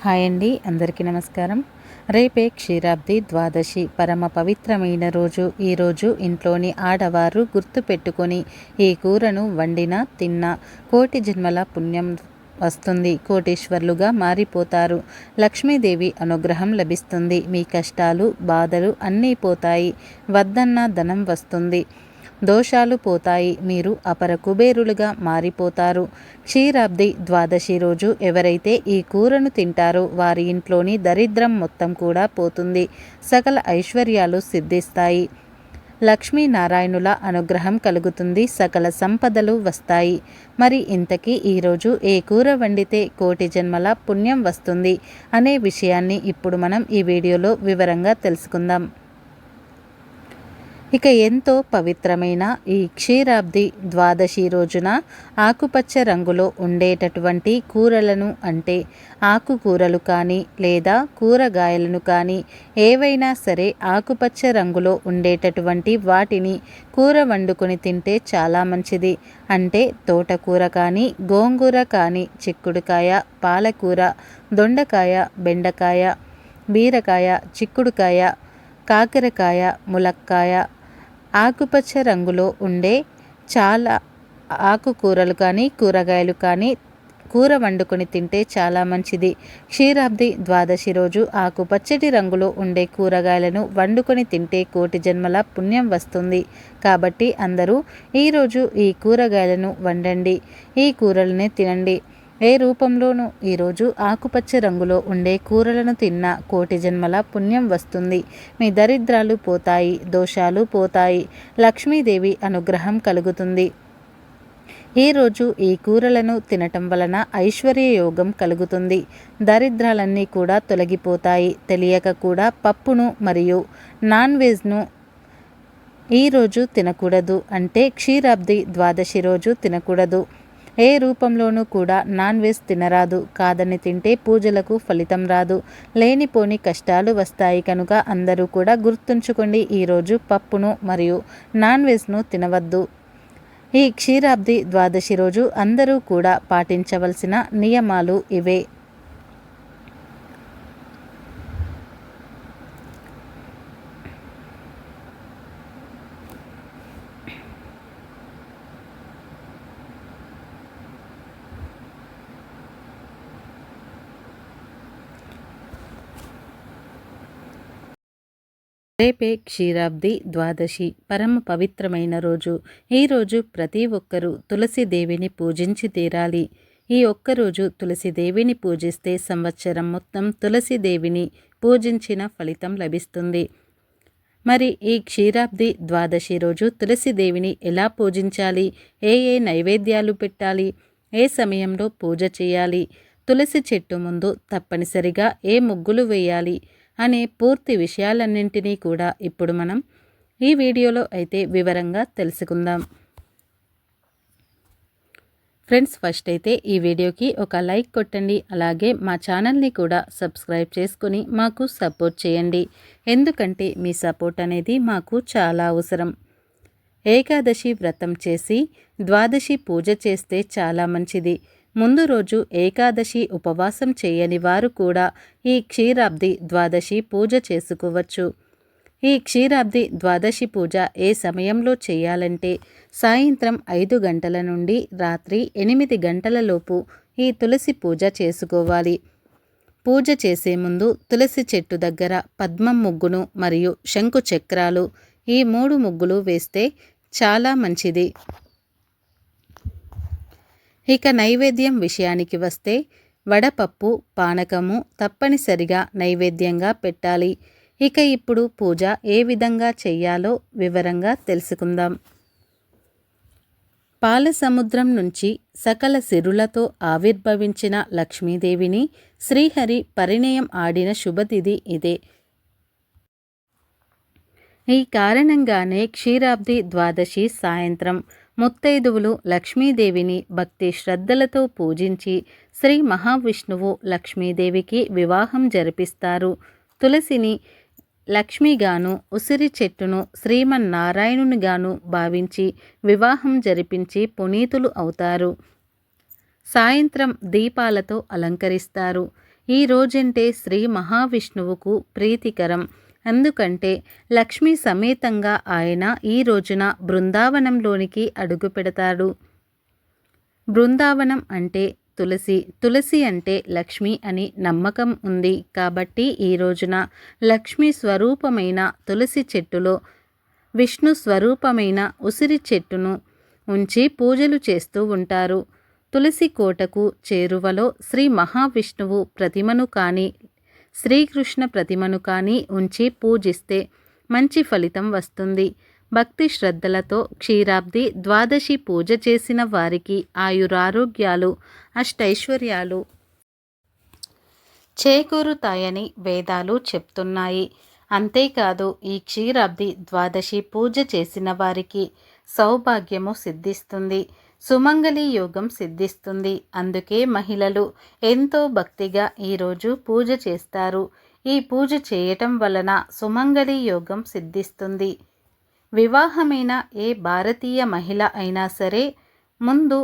Hi అండి, అందరికీ నమస్కారం. రేపే క్షీరాబ్ది ద్వాదశి, పరమ పవిత్రమైన రోజు. ఈరోజు ఇంట్లోని ఆడవారు గుర్తు పెట్టుకొని ఈ కూరను వండినా తిన్నా కోటి జన్మల పుణ్యం వస్తుంది. కోటీశ్వర్లుగా మారిపోతారు. లక్ష్మీదేవి అనుగ్రహం లభిస్తుంది. మీ కష్టాలు బాధలు అన్నీ పోతాయి. వద్దన్న ధనం వస్తుంది. దోషాలు పోతాయి. మీరు అపర కుబేరులుగా మారిపోతారు. క్షీరాబ్ది ద్వాదశి రోజు ఎవరైతే ఈ కూరను తింటారో వారి ఇంట్లోని దరిద్రం మొత్తం కూడా పోతుంది. సకల ఐశ్వర్యాలు సిద్ధిస్తాయి. లక్ష్మీనారాయణుల అనుగ్రహం కలుగుతుంది. సకల సంపదలు వస్తాయి. మరి ఇంతకీ ఈరోజు ఏ కూర వండితే కోటి జన్మల పుణ్యం వస్తుంది అనే విషయాన్ని ఇప్పుడు మనం ఈ వీడియోలో వివరంగా తెలుసుకుందాం. ఇక ఎంతో పవిత్రమైన ఈ క్షీరాబ్ది ద్వాదశి రోజున ఆకుపచ్చ రంగులో ఉండేటటువంటి కూరలను, అంటే ఆకుకూరలు కానీ లేదా కూరగాయలను కానీ ఏవైనా సరే ఆకుపచ్చ రంగులో ఉండేటటువంటి వాటిని కూర వండుకొని తింటే చాలా మంచిది. అంటే తోటకూర కానీ, గోంగూర కానీ, చిక్కుడుకాయ, పాలకూర, దొండకాయ, బెండకాయ, బీరకాయ, చిక్కుడుకాయ, కాకరకాయ, ములక్కాయ, ఆకుపచ్చ రంగులో ఉండే చాలా ఆకుకూరలు కానీ కూరగాయలు కానీ కూర వండుకొని తింటే చాలా మంచిది. క్షీరాబ్ది ద్వాదశి రోజు ఆకుపచ్చటి రంగులో ఉండే కూరగాయలను వండుకొని తింటే కోటి జన్మల పుణ్యం వస్తుంది. కాబట్టి అందరూ ఈరోజు ఈ కూరగాయలను వండండి. ఈ కూరలనే తినండి. ఏ రూపంలోనూ ఈరోజు ఆకుపచ్చ రంగులో ఉండే కూరలను తిన్నా కోటి జన్మల పుణ్యం వస్తుంది. మీ దరిద్రాలు పోతాయి. దోషాలు పోతాయి. లక్ష్మీదేవి అనుగ్రహం కలుగుతుంది. ఈరోజు ఈ కూరలను తినటం వలన ఐశ్వర్య యోగం కలుగుతుంది. దరిద్రాలన్నీ కూడా తొలగిపోతాయి. తెలియక కూడా పప్పును మరియు నాన్ వెజ్ను ఈరోజు తినకూడదు. అంటే క్షీరాబ్ది ద్వాదశి రోజు తినకూడదు. ఏ రూపంలోనూ కూడా నాన్ వెజ్ తినరాదు. కాదని తింటే పూజలకు ఫలితం రాదు. లేనిపోని కష్టాలు వస్తాయి. కనుక అందరూ కూడా గుర్తుంచుకోండి, ఈరోజు పప్పును మరియు నాన్ వెజ్ను తినవద్దు. ఈ క్షీరాబ్ది ద్వాదశి రోజు అందరూ కూడా పాటించవలసిన నియమాలు ఇవే. రేపే క్షీరాబ్ది ద్వాదశి, పరమ పవిత్రమైన రోజు. ఈరోజు ప్రతి ఒక్కరూ తులసిదేవిని పూజించి తీరాలి. ఈ ఒక్కరోజు తులసిదేవిని పూజిస్తే సంవత్సరం మొత్తం తులసిదేవిని పూజించిన ఫలితం లభిస్తుంది. మరి ఈ క్షీరాబ్ది ద్వాదశి రోజు తులసిదేవిని ఎలా పూజించాలి, ఏ నైవేద్యాలు పెట్టాలి, ఏ సమయంలో పూజ చేయాలి, తులసి చెట్టు ముందు తప్పనిసరిగా ఏ ముగ్గులు వేయాలి అనే పూర్తి విషయాలన్నింటినీ కూడా ఇప్పుడు మనం ఈ వీడియోలో అయితే వివరంగా తెలుసుకుందాం. ఫ్రెండ్స్, ఫస్ట్ అయితే ఈ వీడియోకి ఒక లైక్ కొట్టండి. అలాగే మా ఛానల్ని కూడా సబ్స్క్రైబ్ చేసుకుని మాకు సపోర్ట్ చేయండి. ఎందుకంటే మీ సపోర్ట్ అనేది మాకు చాలా అవసరం. ఏకాదశి వ్రతం చేసి ద్వాదశి పూజ చేస్తే చాలా మంచిది. ముందు రోజు ఏకాదశి ఉపవాసం చేయని వారు కూడా ఈ క్షీరాబ్ది ద్వాదశి పూజ చేసుకోవచ్చు. ఈ క్షీరాబ్ది ద్వాదశి పూజ ఏ సమయంలో చేయాలంటే సాయంత్రం 5 గంటల నుండి రాత్రి 8 గంటల లోపు ఈ తులసి పూజ చేసుకోవాలి. పూజ చేసే ముందు తులసి చెట్టు దగ్గర పద్మం ముగ్గును మరియు శంకు చక్రాలు ఈ 3 ముగ్గులు వేస్తే చాలా మంచిది. ఇక నైవేద్యం విషయానికి వస్తే వడపప్పు, పానకము తప్పనిసరిగా నైవేద్యంగా పెట్టాలి. ఇక ఇప్పుడు పూజ ఏ విధంగా చేయాలో వివరంగా తెలుసుకుందాం. పాల సముద్రం నుంచి సకల సిరులతో ఆవిర్భవించిన లక్ష్మీదేవిని శ్రీహరి పరిణయం ఆడిన శుభతిథి ఇదే. ఈ కారణంగానే క్షీరాబ్ది ద్వాదశి సాయంత్రం ముత్తైదువులు లక్ష్మీదేవిని భక్తి శ్రద్ధలతో పూజించి శ్రీ మహావిష్ణువు లక్ష్మీదేవికి వివాహం జరిపిస్తారు. తులసిని లక్ష్మిగాను, ఉసిరి చెట్టును శ్రీమన్నారాయణునిగాను భావించి వివాహం జరిపించి పునీతులు అవుతారు. సాయంత్రం దీపాలతో అలంకరిస్తారు. ఈ రోజంటే శ్రీ మహావిష్ణువుకు ప్రీతికరం. ఎందుకంటే లక్ష్మీ సమేతంగా ఆయన ఈ రోజున బృందావనంలోనికి అడుగు పెడతాడు. బృందావనం అంటే తులసి, తులసి అంటే లక్ష్మి అని నమ్మకం ఉంది. కాబట్టి ఈ రోజున లక్ష్మీ స్వరూపమైన తులసి చెట్టులో విష్ణు స్వరూపమైన ఉసిరి చెట్టును ఉంచి పూజలు చేస్తూ ఉంటారు. తులసి కోటకు చేరువలో శ్రీ మహావిష్ణువు ప్రతిమను కానీ శ్రీకృష్ణ ప్రతిమను కానీ ఉంచి పూజిస్తే మంచి ఫలితం వస్తుంది. భక్తి శ్రద్ధలతో క్షీరాబ్ది ద్వాదశి పూజ చేసిన వారికి ఆయురారోగ్యాలు అష్టైశ్వర్యాలు చేకూరుతాయని వేదాలు చెప్తున్నాయి. అంతేకాదు ఈ క్షీరాబ్ది ద్వాదశి పూజ చేసిన వారికి సౌభాగ్యము సిద్ధిస్తుంది, సుమంగళి యోగం సిద్ధిస్తుంది. అందుకే మహిళలు ఎంతో భక్తిగా ఈరోజు పూజ చేస్తారు. ఈ పూజ చేయటం వలన సుమంగళి యోగం సిద్ధిస్తుంది. వివాహమైన ఏ భారతీయ మహిళ అయినా సరే ముందు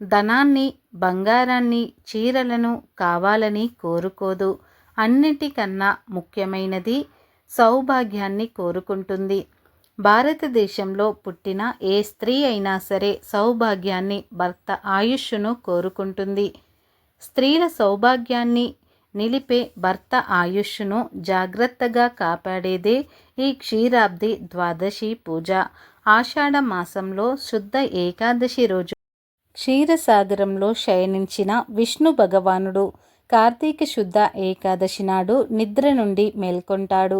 ధనాన్ని, బంగారాన్ని, చీరలను కావాలని కోరుకోదు. అన్నిటికన్నా ముఖ్యమైనది సౌభాగ్యాన్ని కోరుకుంటుంది. భారతదేశంలో పుట్టిన ఏ స్త్రీ అయినా సరే సౌభాగ్యాన్ని, భర్త ఆయుష్ను కోరుకుంటుంది. స్త్రీల సౌభాగ్యాన్ని నిలిపే భర్త ఆయుష్ను జాగ్రత్తగా కాపాడేదే ఈ క్షీరాబ్ది ద్వాదశి పూజ. ఆషాఢ మాసంలో శుద్ధ ఏకాదశి రోజు క్షీరసాగరంలో శయనించిన విష్ణు భగవానుడు కార్తీక శుద్ధ ఏకాదశి నాడు నిద్ర నుండి మేల్కొంటాడు.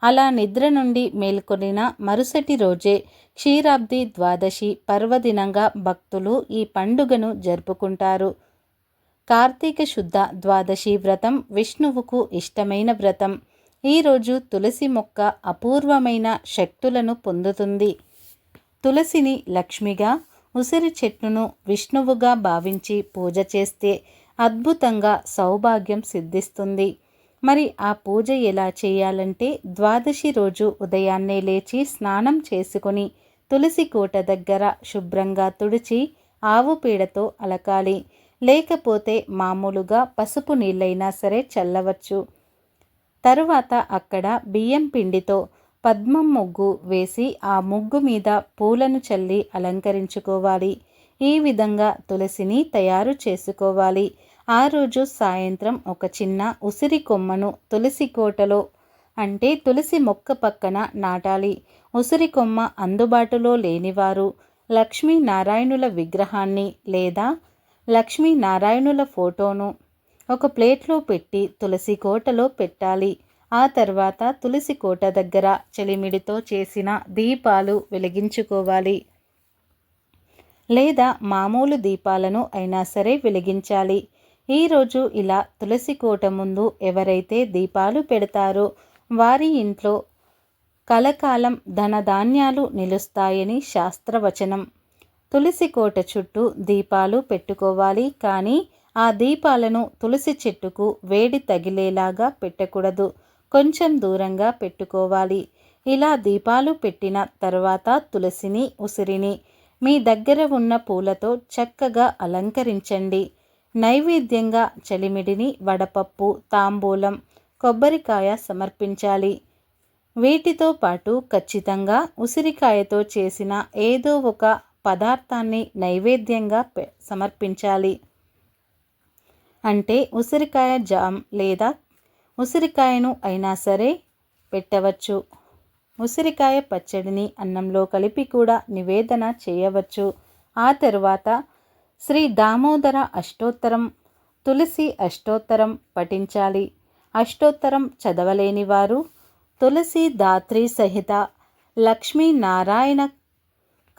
అలా నిద్ర నుండి మేల్కొనిన మరుసటి రోజే క్షీరాబ్ది ద్వాదశి పర్వదినంగా భక్తులు ఈ పండుగను జరుపుకుంటారు. కార్తీక శుద్ధ ద్వాదశి వ్రతం విష్ణువుకు ఇష్టమైన వ్రతం. ఈరోజు తులసి మొక్క అపూర్వమైన శక్తులను పొందుతుంది. తులసిని లక్ష్మిగా, ఉసిరి చెట్టును విష్ణువుగా భావించి పూజ చేస్తే అద్భుతంగా సౌభాగ్యం సిద్ధిస్తుంది. మరి ఆ పూజ ఎలా చేయాలంటే ద్వాదశి రోజు ఉదయాన్నే లేచి స్నానం చేసుకొని తులసి కోట దగ్గర శుభ్రంగా తుడిచి ఆవు పేడతో అలకాలి. లేకపోతే మామూలుగా పసుపు నీళ్ళైనా సరే చల్లవచ్చు. తరువాత అక్కడ బియ్యం పిండితో పద్మం ముగ్గు వేసి ఆ ముగ్గు మీద పూలను చల్లి అలంకరించుకోవాలి. ఈ విధంగా తులసిని తయారు చేసుకోవాలి. ఆ రోజు సాయంత్రం ఒక చిన్న ఉసిరి కొమ్మను తులసి కోటలో అంటే తులసి మొక్క పక్కన నాటాలి. ఉసిరి కొమ్మ అందుబాటులో లేనివారు లక్ష్మీనారాయణుల విగ్రహాన్ని లేదా లక్ష్మీనారాయణుల ఫోటోను ఒక ప్లేట్లో పెట్టి తులసి కోటలో పెట్టాలి. ఆ తర్వాత తులసి కోట దగ్గర చెలిమిడితో చేసిన దీపాలు వెలిగించుకోవాలి. లేదా మామూలు దీపాలను అయినా సరే వెలిగించాలి. ఈరోజు ఇలా తులసి కోట ముందు ఎవరైతే దీపాలు పెడతారో వారి ఇంట్లో కలకాలం ధనధాన్యాలు నిలుస్తాయని శాస్త్రవచనం. తులసి కోట చుట్టూ దీపాలు పెట్టుకోవాలి. కానీ ఆ దీపాలను తులసి చెట్టుకు వేడి తగిలేలాగా పెట్టకూడదు. కొంచెం దూరంగా పెట్టుకోవాలి. ఇలా దీపాలు పెట్టిన తర్వాత తులసిని, ఉసిరిని మీ దగ్గర ఉన్న పూలతో చక్కగా అలంకరించండి. నైవేద్యంగా చలిమిడిని, వడపప్పు, తాంబూలం, కొబ్బరికాయ సమర్పించాలి. వీటితో పాటు ఖచ్చితంగా ఉసిరికాయతో చేసిన ఏదో ఒక పదార్థాన్ని నైవేద్యంగా సమర్పించాలి. అంటే ఉసిరికాయ జామ్ లేదా ఉసిరికాయను అయినా సరే పెట్టవచ్చు. ఉసిరికాయ పచ్చడిని అన్నంలో కలిపి కూడా నివేదన చేయవచ్చు. ఆ తరువాత శ్రీ దామోదర అష్టోత్తరం, తులసి అష్టోత్తరం పఠించాలి. అష్టోత్తరం చదవలేని వారు తులసి దాత్రి సహిత లక్ష్మీనారాయణ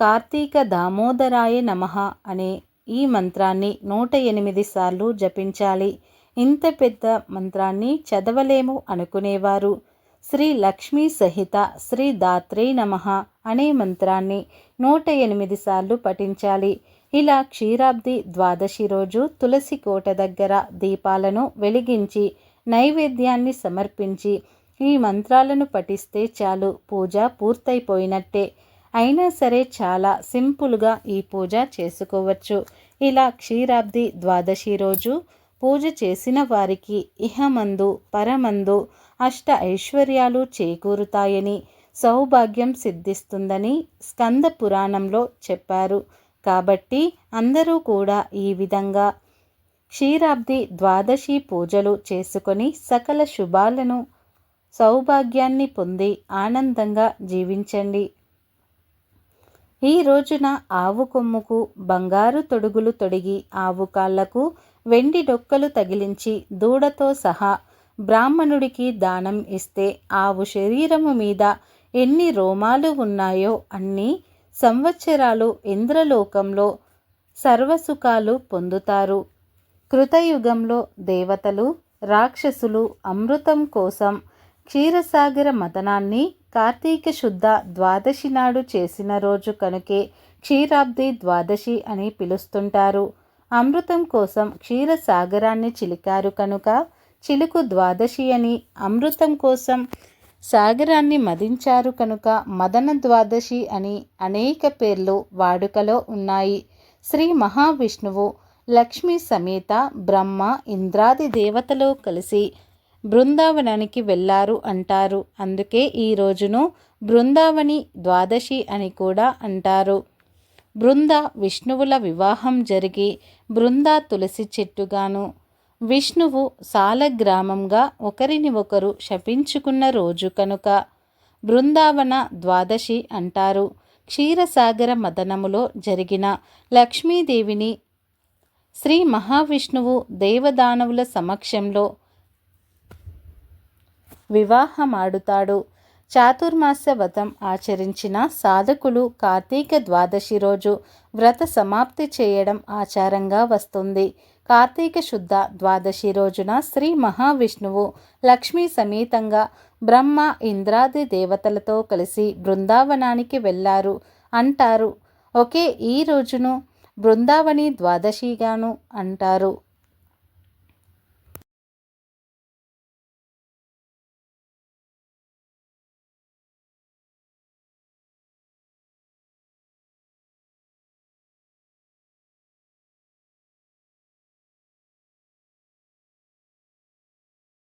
కార్తీక దామోదరాయ నమః అనే ఈ మంత్రాన్ని 108 సార్లు జపించాలి. ఇంత పెద్ద మంత్రాన్ని చదవలేము అనుకునేవారు శ్రీ లక్ష్మీ సహిత శ్రీ దాత్రే నమః అనే మంత్రాన్ని 108 సార్లు పఠించాలి. ఇలా క్షీరాబ్ది ద్వాదశి రోజు తులసి కోట దగ్గర దీపాలను వెలిగించి నైవేద్యాన్ని సమర్పించి ఈ మంత్రాలను పఠిస్తే చాలు, పూజ పూర్తయిపోయినట్టే. అయినా సరే చాలా సింపుల్గా ఈ పూజ చేసుకోవచ్చు. ఇలా క్షీరాబ్ది ద్వాదశి రోజు పూజ చేసిన వారికి ఇహమందు పరమందు అష్ట ఐశ్వర్యాలు చేకూరుతాయని, సౌభాగ్యం సిద్ధిస్తుందని స్కంద పురాణంలో చెప్పారు. కాబట్టి అందరూ కూడా ఈ విధంగా క్షీరాబ్ది ద్వాదశి పూజలు చేసుకొని సకల శుభాలను సౌభాగ్యాన్ని పొంది ఆనందంగా జీవించండి. ఈ రోజున ఆవు కొమ్ముకు బంగారు తొడుగులు తొడిగి, ఆవు కాళ్లకు వెండి డొక్కలు తగిలించి దూడతో సహా బ్రాహ్మణుడికి దానం ఇస్తే ఆవు శరీరము మీద ఎన్ని రోమాలు ఉన్నాయో అన్ని సంవత్సరాలు ఇంద్రలోకంలో సర్వసుఖాలు పొందుతారు. కృతయుగంలో దేవతలు రాక్షసులు అమృతం కోసం క్షీరసాగర మథనాన్ని కార్తీక శుద్ధ ద్వాదశి నాడు చేసిన రోజు కనుకే క్షీరాబ్ది ద్వాదశి అని పిలుస్తుంటారు. అమృతం కోసం క్షీరసాగరాన్ని చిలికారు కనుక చిలుకు ద్వాదశి అని, అమృతం కోసం సాగరాన్ని మదించారు కనుక మదన ద్వాదశి అని అనేక పేర్లు వాడుకలో ఉన్నాయి. శ్రీ మహావిష్ణువు లక్ష్మీ సమేత బ్రహ్మ ఇంద్రాది దేవతలు కలిసి బృందావనానికి వెళ్ళారు అంటారు. అందుకే ఈ రోజును బృందావని ద్వాదశి అని కూడా అంటారు. బృంద విష్ణువుల వివాహం జరిగి బృంద తులసి చెట్టుగాను, విష్ణువు సాలగ్రామంగా ఒకరిని ఒకరు శపించుకున్న రోజు కనుక బృందావన ద్వాదశి అంటారు. క్షీరసాగర మదనములో జరిగిన లక్ష్మీదేవిని శ్రీ మహావిష్ణువు దేవదానవుల సమక్షంలో వివాహమాడుతాడు. చాతుర్మాస్య వ్రతం ఆచరించిన సాధకులు కార్తీక ద్వాదశి రోజు వ్రత సమాప్తి చేయడం ఆచారంగా వస్తుంది. కార్తీక శుద్ధ ద్వాదశి రోజున శ్రీ మహావిష్ణువు లక్ష్మీ సమేతంగా బ్రహ్మ ఇంద్రాది దేవతలతో కలిసి బృందావనానికి వెళ్ళారు అంటారు. ఒకే ఈ రోజును బృందావని ద్వాదశిగాను అంటారు.